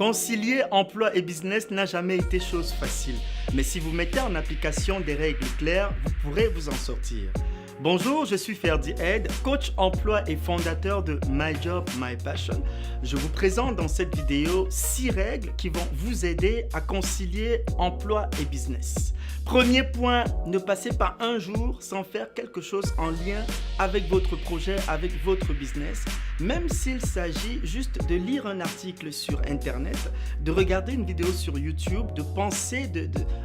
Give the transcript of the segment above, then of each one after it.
Concilier emploi et business n'a jamais été chose facile, mais si vous mettez en application des règles claires, vous pourrez vous en sortir. Bonjour, je suis Ferdi Ed, coach emploi et fondateur de My Job, My Passion. Je vous présente dans cette vidéo 6 règles qui vont vous aider à concilier emploi et business. Premier point, ne passez pas un jour sans faire quelque chose en lien avec votre projet, avec votre business, même s'il s'agit juste de lire un article sur Internet, de regarder une vidéo sur YouTube, de penser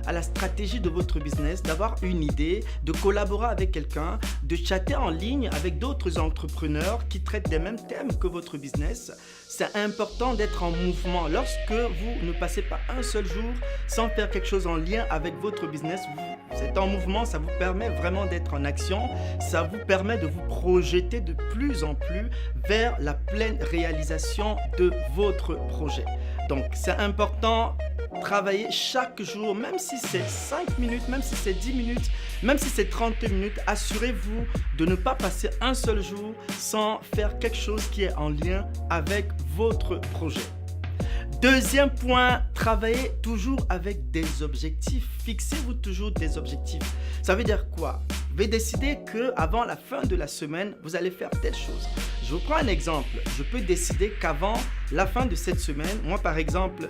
à la stratégie de votre business, d'avoir une idée, de collaborer avec quelqu'un, de chatter en ligne avec d'autres entrepreneurs qui traitent des mêmes thèmes que votre business. C'est important d'être en mouvement. Lorsque vous ne passez pas un seul jour sans faire quelque chose en lien avec votre business, vous êtes en mouvement, ça vous permet vraiment d'être en action, ça vous permet de vous projeter de plus en plus vers la pleine réalisation de votre projet. Donc c'est important, travailler chaque jour, même si c'est 5 minutes, même si c'est 10 minutes, même si c'est 30 minutes, assurez-vous de ne pas passer un seul jour sans faire quelque chose qui est en lien avec votre projet. Deuxième point, travaillez toujours avec des objectifs. Fixez-vous toujours des objectifs. Ça veut dire quoi? Vous devez décider qu'avant la fin de la semaine, vous allez faire telle chose. Je vous prends un exemple. Je peux décider qu'avant la fin de cette semaine, moi par exemple,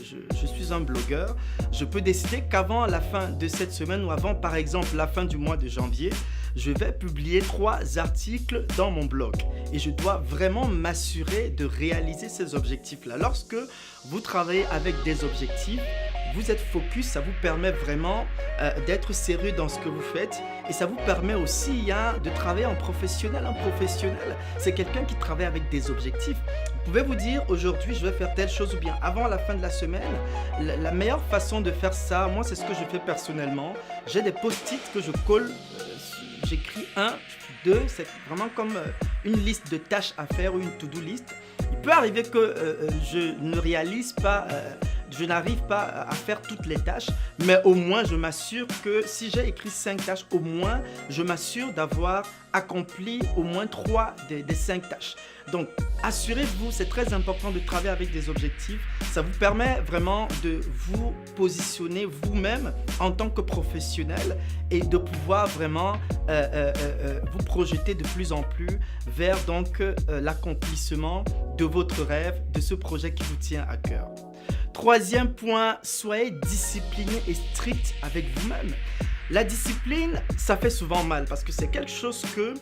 je suis un blogueur. Je peux décider qu'avant la fin de cette semaine ou avant par exemple la fin du mois de janvier, je vais publier 3 articles dans mon blog. Et je dois vraiment m'assurer de réaliser ces objectifs-là. Lorsque vous travaillez avec des objectifs, vous êtes focus, ça vous permet vraiment d'être sérieux dans ce que vous faites et ça vous permet aussi de travailler en professionnel. Un professionnel, c'est quelqu'un qui travaille avec des objectifs. Vous pouvez vous dire aujourd'hui je vais faire telle chose ou bien avant la fin de la semaine. La meilleure façon de faire ça, moi c'est ce que je fais personnellement. J'ai des post-it que je colle, j'écris 1, 2, c'est vraiment comme une liste de tâches à faire ou une to-do list. Il peut arriver que je n'arrive pas à faire toutes les tâches, mais au moins je m'assure que si j'ai écrit 5 tâches, au moins je m'assure d'avoir accompli au moins 3 des 5 tâches. Donc assurez-vous, c'est très important de travailler avec des objectifs. Ça vous permet vraiment de vous positionner vous-même en tant que professionnel et de pouvoir vraiment vous projeter de plus en plus vers donc l'accomplissement de votre rêve, de ce projet qui vous tient à cœur. Troisième point, soyez discipliné et strict avec vous-même. La discipline, ça fait souvent mal parce que c'est quelque chose que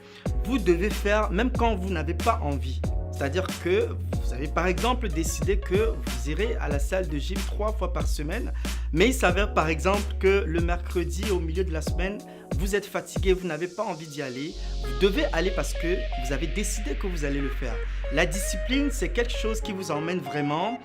vous devez faire même quand vous n'avez pas envie. C'est-à-dire que vous avez par exemple décidé que vous irez à la salle de gym 3 fois par semaine, mais il s'avère par exemple que le mercredi au milieu de la semaine, vous êtes fatigué, vous n'avez pas envie d'y aller. Vous devez aller parce que vous avez décidé que vous allez le faire. La discipline, c'est quelque chose qui vous emmène vraiment.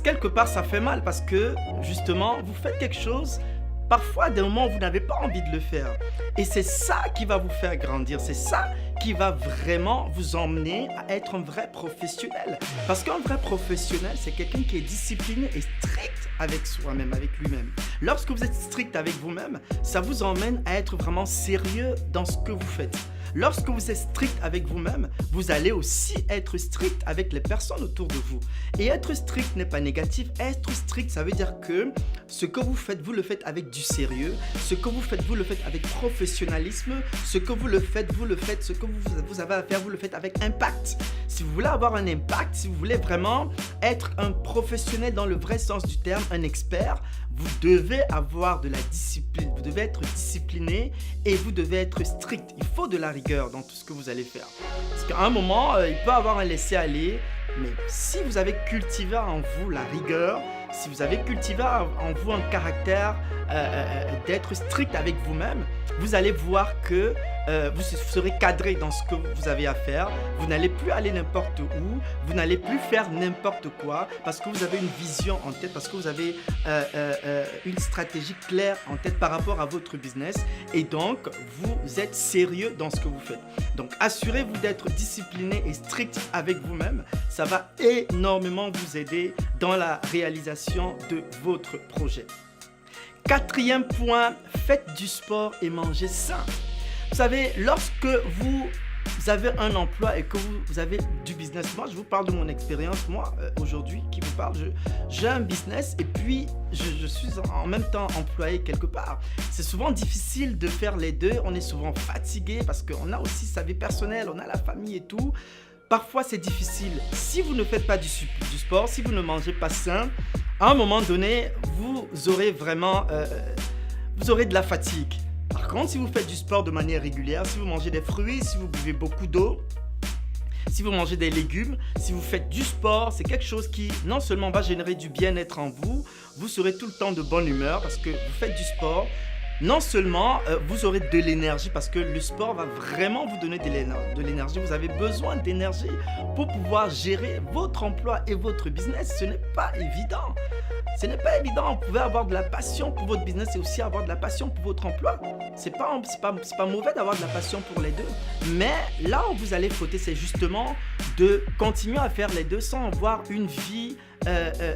Quelque part, ça fait mal parce que justement, vous faites quelque chose parfois des moments où vous n'avez pas envie de le faire. Et c'est ça qui va vous faire grandir. C'est ça qui va vraiment vous emmener à être un vrai professionnel. Parce qu'un vrai professionnel, c'est quelqu'un qui est discipliné et strict avec soi-même, avec lui-même. Lorsque vous êtes strict avec vous-même, ça vous emmène à être vraiment sérieux dans ce que vous faites. Lorsque vous êtes strict avec vous-même, vous allez aussi être strict avec les personnes autour de vous. Et être strict n'est pas négatif. Être strict, ça veut dire que ce que vous faites, vous le faites avec du sérieux. Ce que vous faites, vous le faites avec professionnalisme. Ce que vous le faites, vous le faites. Ce que vous avez à faire, vous le faites avec impact. Si vous voulez avoir un impact, si vous voulez vraiment être un professionnel dans le vrai sens du terme, un expert, vous devez avoir de la discipline. Vous devez être discipliné et vous devez être strict. Il faut de la rigueur dans tout ce que vous allez faire. Parce qu'à un moment, il peut y avoir un laisser-aller. Mais si vous avez cultivé en vous la rigueur, si vous avez cultivé en vous un caractère d'être strict avec vous-même, vous allez voir que vous serez cadré dans ce que vous avez à faire. Vous n'allez plus aller n'importe où, vous n'allez plus faire n'importe quoi parce que vous avez une vision en tête, parce que vous avez une stratégie claire en tête par rapport à votre business et donc vous êtes sérieux dans ce que vous faites. Donc assurez-vous d'être discipliné et strict avec vous-même. Ça va énormément vous aider dans la réalisation de votre projet. Quatrième point, faites du sport et mangez sain. Vous savez, lorsque vous vous avez un emploi et que vous avez du business. Moi, je vous parle de mon expérience. Moi, aujourd'hui, qui vous parle, j'ai un business et puis je suis en même temps employé quelque part. C'est souvent difficile de faire les deux. On est souvent fatigué parce qu'on a aussi sa vie personnelle, on a la famille et tout. Parfois, c'est difficile. Si vous ne faites pas du sport, si vous ne mangez pas sain, à un moment donné, vous aurez vraiment vous aurez de la fatigue. Par contre, si vous faites du sport de manière régulière, si vous mangez des fruits, si vous buvez beaucoup d'eau, si vous mangez des légumes, si vous faites du sport, c'est quelque chose qui non seulement va générer du bien-être en vous, vous serez tout le temps de bonne humeur parce que vous faites du sport. Non seulement vous aurez de l'énergie parce que le sport va vraiment vous donner de l'énergie. Vous avez besoin d'énergie pour pouvoir gérer votre emploi et votre business. Ce n'est pas évident. Ce n'est pas évident. Vous pouvez avoir de la passion pour votre business et aussi avoir de la passion pour votre emploi. C'est pas mauvais d'avoir de la passion pour les deux. Mais là où vous allez fauter, c'est justement de continuer à faire les deux sans avoir une vie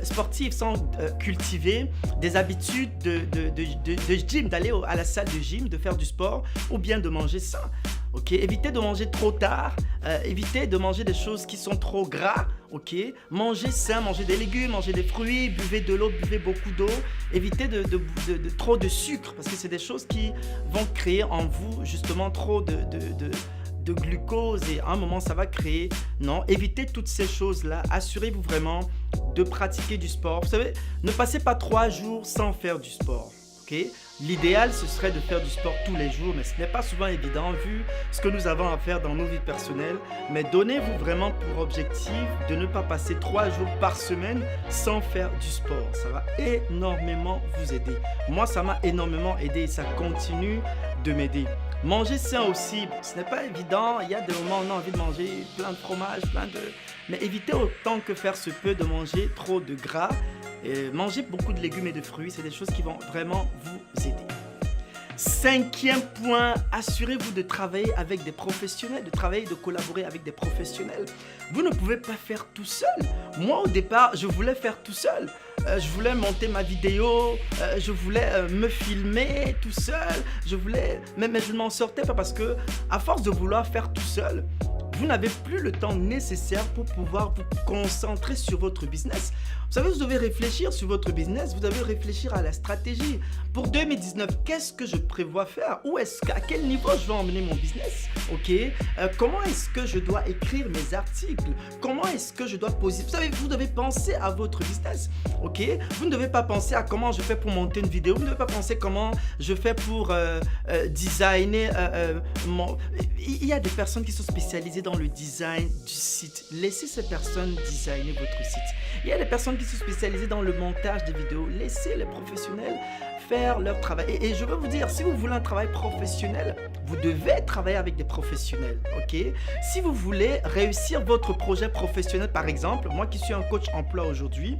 sportive, sans cultiver des habitudes de gym, d'aller à la salle de gym, de faire du sport ou bien de manger sain. Ok, évitez de manger trop tard, évitez de manger des choses qui sont trop gras. Ok, mangez sain, mangez des légumes, mangez des fruits, buvez de l'eau, buvez beaucoup d'eau. Évitez de trop de sucre parce que c'est des choses qui vont créer en vous justement trop de glucose et à un moment ça va créer. Non, évitez toutes ces choses-là. Assurez-vous vraiment de pratiquer du sport. Vous savez, ne passez pas 3 jours sans faire du sport. Okay? L'idéal, ce serait de faire du sport tous les jours, mais ce n'est pas souvent évident vu ce que nous avons à faire dans nos vies personnelles. Mais donnez-vous vraiment pour objectif de ne pas passer 3 jours par semaine sans faire du sport. Ça va énormément vous aider. Moi, ça m'a énormément aidé et ça continue de m'aider. Manger sain aussi, ce n'est pas évident. Il y a des moments où on a envie de manger plein de fromage, mais évitez autant que faire se peut de manger trop de gras. Et mangez beaucoup de légumes et de fruits, c'est des choses qui vont vraiment vous aider. 5e point, assurez-vous de travailler avec des professionnels, de collaborer avec des professionnels. Vous ne pouvez pas faire tout seul. Moi, au départ, je voulais faire tout seul. Je voulais monter ma vidéo, je voulais me filmer tout seul. Mais je ne m'en sortais pas parce que, à force de vouloir faire tout seul, vous n'avez plus le temps nécessaire pour pouvoir vous concentrer sur votre business. Vous savez, vous devez réfléchir sur votre business, vous devez réfléchir à la stratégie. Pour 2019, qu'est-ce que je prévois faire? À quel niveau je vais emmener mon business? Ok. Comment est-ce que je dois écrire mes articles? Comment est-ce que je dois poser? Vous savez, vous devez penser à votre business. Ok. Vous ne devez pas penser à comment je fais pour monter une vidéo. Vous ne devez pas penser comment je fais pour designer Il y a des personnes qui sont spécialisées dans le design du site. Laissez ces personnes designer votre site. Il y a des personnes qui sont spécialisées dans le montage des vidéos. Laissez les professionnels faire leur travail. Et je veux vous dire, si vous voulez un travail professionnel, vous devez travailler avec des professionnels. Ok? Si vous voulez réussir votre projet professionnel, par exemple, moi qui suis un coach emploi aujourd'hui,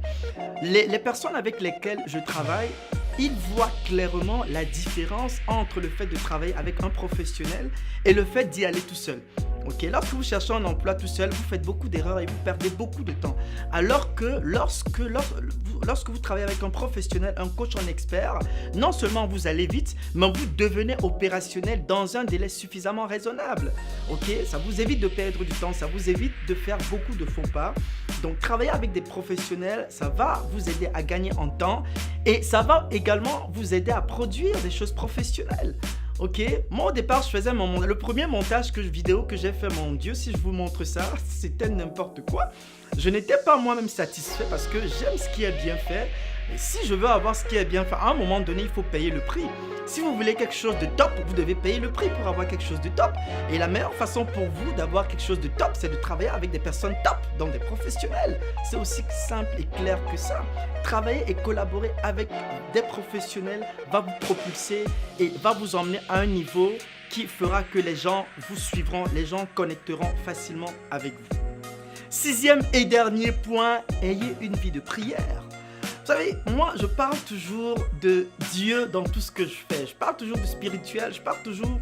les personnes avec lesquelles je travaille, ils voient clairement la différence entre le fait de travailler avec un professionnel et le fait d'y aller tout seul. Okay. Lorsque vous cherchez un emploi tout seul, vous faites beaucoup d'erreurs et vous perdez beaucoup de temps. Alors que lorsque vous travaillez avec un professionnel, un coach, un expert, non seulement vous allez vite, mais vous devenez opérationnel dans un délai suffisamment raisonnable. Okay. Ça vous évite de perdre du temps, ça vous évite de faire beaucoup de faux pas. Donc, travailler avec des professionnels, ça va vous aider à gagner en temps et ça va également vous aider à produire des choses professionnelles. Ok, moi au départ je faisais le premier montage vidéo que j'ai fait, mon Dieu, si je vous montre ça, c'était n'importe quoi. Je n'étais pas moi-même satisfait parce que j'aime ce qui est bien fait. Et si je veux avoir ce qui est bien fait, à un moment donné, il faut payer le prix. Si vous voulez quelque chose de top, vous devez payer le prix pour avoir quelque chose de top. Et la meilleure façon pour vous d'avoir quelque chose de top, c'est de travailler avec des personnes top, donc des professionnels. C'est aussi simple et clair que ça. Travailler et collaborer avec des professionnels va vous propulser et va vous emmener à un niveau qui fera que les gens vous suivront, les gens connecteront facilement avec vous. 6e et dernier point, ayez une vie de prière. Vous savez, moi, je parle toujours de Dieu dans tout ce que je fais. Je parle toujours du spirituel, je parle toujours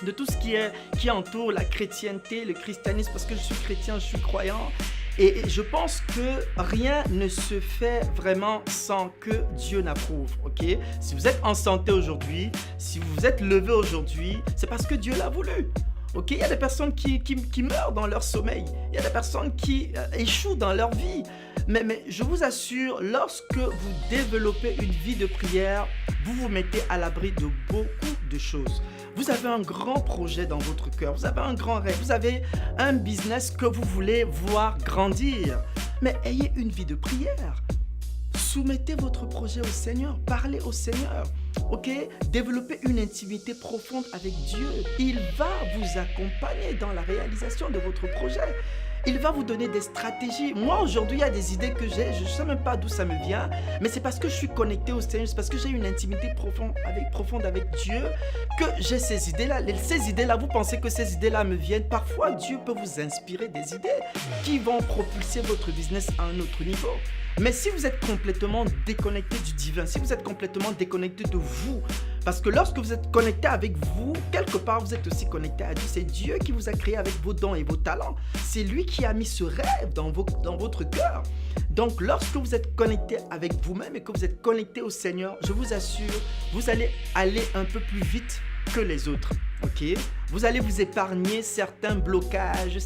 de tout ce qui entoure la chrétienté, le christianisme, parce que je suis chrétien, je suis croyant. Et je pense que rien ne se fait vraiment sans que Dieu n'approuve, ok? Si vous êtes en santé aujourd'hui, si vous vous êtes levé aujourd'hui, c'est parce que Dieu l'a voulu. Ok, il y a des personnes qui meurent dans leur sommeil. Il y a des personnes qui échouent dans leur vie. Mais je vous assure, lorsque vous développez une vie de prière, vous vous mettez à l'abri de beaucoup de choses. Vous avez un grand projet dans votre cœur, vous avez un grand rêve, vous avez un business que vous voulez voir grandir. Mais ayez une vie de prière. Soumettez votre projet au Seigneur, parlez au Seigneur, ok? Développez une intimité profonde avec Dieu. Il va vous accompagner dans la réalisation de votre projet. Il va vous donner des stratégies. Moi, aujourd'hui, il y a des idées que j'ai. Je ne sais même pas d'où ça me vient. Mais c'est parce que je suis connecté au Seigneur. C'est parce que j'ai une intimité profonde avec Dieu que j'ai ces idées-là. Ces idées-là, vous pensez que ces idées-là me viennent. Parfois, Dieu peut vous inspirer des idées qui vont propulser votre business à un autre niveau. Mais si vous êtes complètement déconnecté du divin, si vous êtes complètement déconnecté de vous, parce que lorsque vous êtes connecté avec vous, quelque part vous êtes aussi connecté à Dieu. C'est Dieu qui vous a créé avec vos dons et vos talents. C'est lui qui a mis ce rêve dans votre cœur. Donc lorsque vous êtes connecté avec vous-même et que vous êtes connecté au Seigneur, je vous assure, vous allez aller un peu plus vite que les autres. Ok? Vous allez vous épargner certains blocages,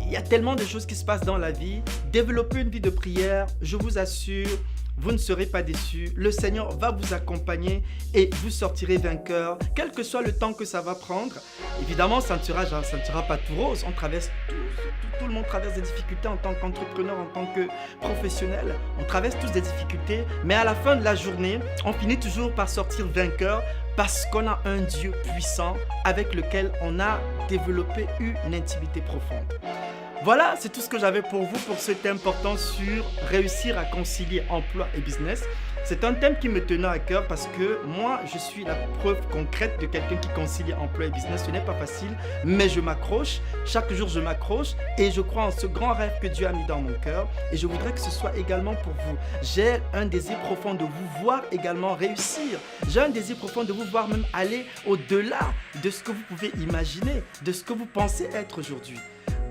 il y a tellement de choses qui se passent dans la vie. Développez une vie de prière, je vous assure, vous ne serez pas déçus. Le Seigneur va vous accompagner et vous sortirez vainqueur, quel que soit le temps que ça va prendre. Évidemment, ça ne sera pas tout rose. On traverse tout le monde traverse des difficultés en tant qu'entrepreneur, en tant que professionnel. On traverse tous des difficultés, mais à la fin de la journée, on finit toujours par sortir vainqueur parce qu'on a un Dieu puissant avec lequel on a développé une intimité profonde. Voilà, c'est tout ce que j'avais pour vous pour ce thème portant sur réussir à concilier emploi et business. C'est un thème qui me tenait à cœur parce que moi, je suis la preuve concrète de quelqu'un qui concilie emploi et business. Ce n'est pas facile, mais je m'accroche. Chaque jour, je m'accroche et je crois en ce grand rêve que Dieu a mis dans mon cœur. Et je voudrais que ce soit également pour vous. J'ai un désir profond de vous voir également réussir. J'ai un désir profond de vous voir même aller au-delà de ce que vous pouvez imaginer, de ce que vous pensez être aujourd'hui.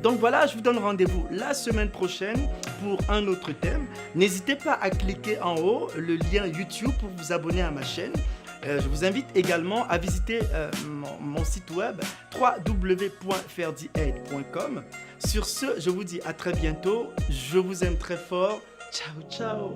Donc voilà, je vous donne rendez-vous la semaine prochaine pour un autre thème. N'hésitez pas à cliquer en haut le lien YouTube pour vous abonner à ma chaîne. Je vous invite également à visiter mon site web www.ferdiaid.com. Sur ce, je vous dis à très bientôt. Je vous aime très fort. Ciao, ciao.